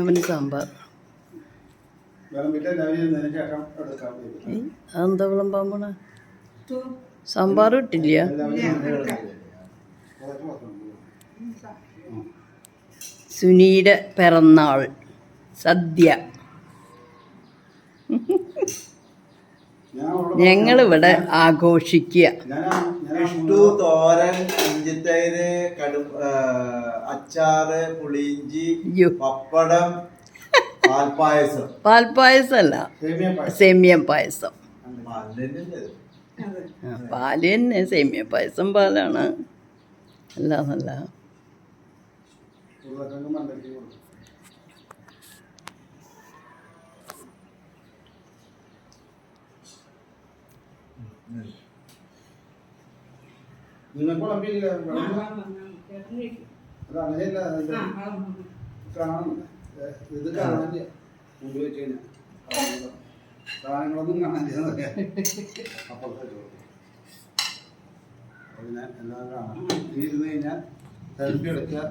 അവന് സാമ്പാർ അതെന്താ വിളമ്പാൻ പോണ സാമ്പാർ ഇട്ടില്ല സുനിയുടെ പിറന്നാൾ സദ്യ ഞങ്ങളിവിടെ ആഘോഷിക്കുക. തോരൻ, ഇഞ്ചിത്തൈര്, അച്ചാറ്, പുളിയിഞ്ചി, പപ്പടം, പാൽപ്പായസമല്ല സേമിയ പായസം. പാല് തന്നെ, സേമിയ പായസം പാലാണ്. അല്ല നല്ല ഇത് കാണാനില്ല മുമ്പ് വെച്ച് കഴിഞ്ഞാൽ സാധനങ്ങളൊന്നും കാണാനില്ല. അപ്പുറത്തേക്ക് അതിനെ എല്ലാം കാണാം. ഇരുന്ന് കഴിഞ്ഞാൽ സെൽഫി എടുക്കുക.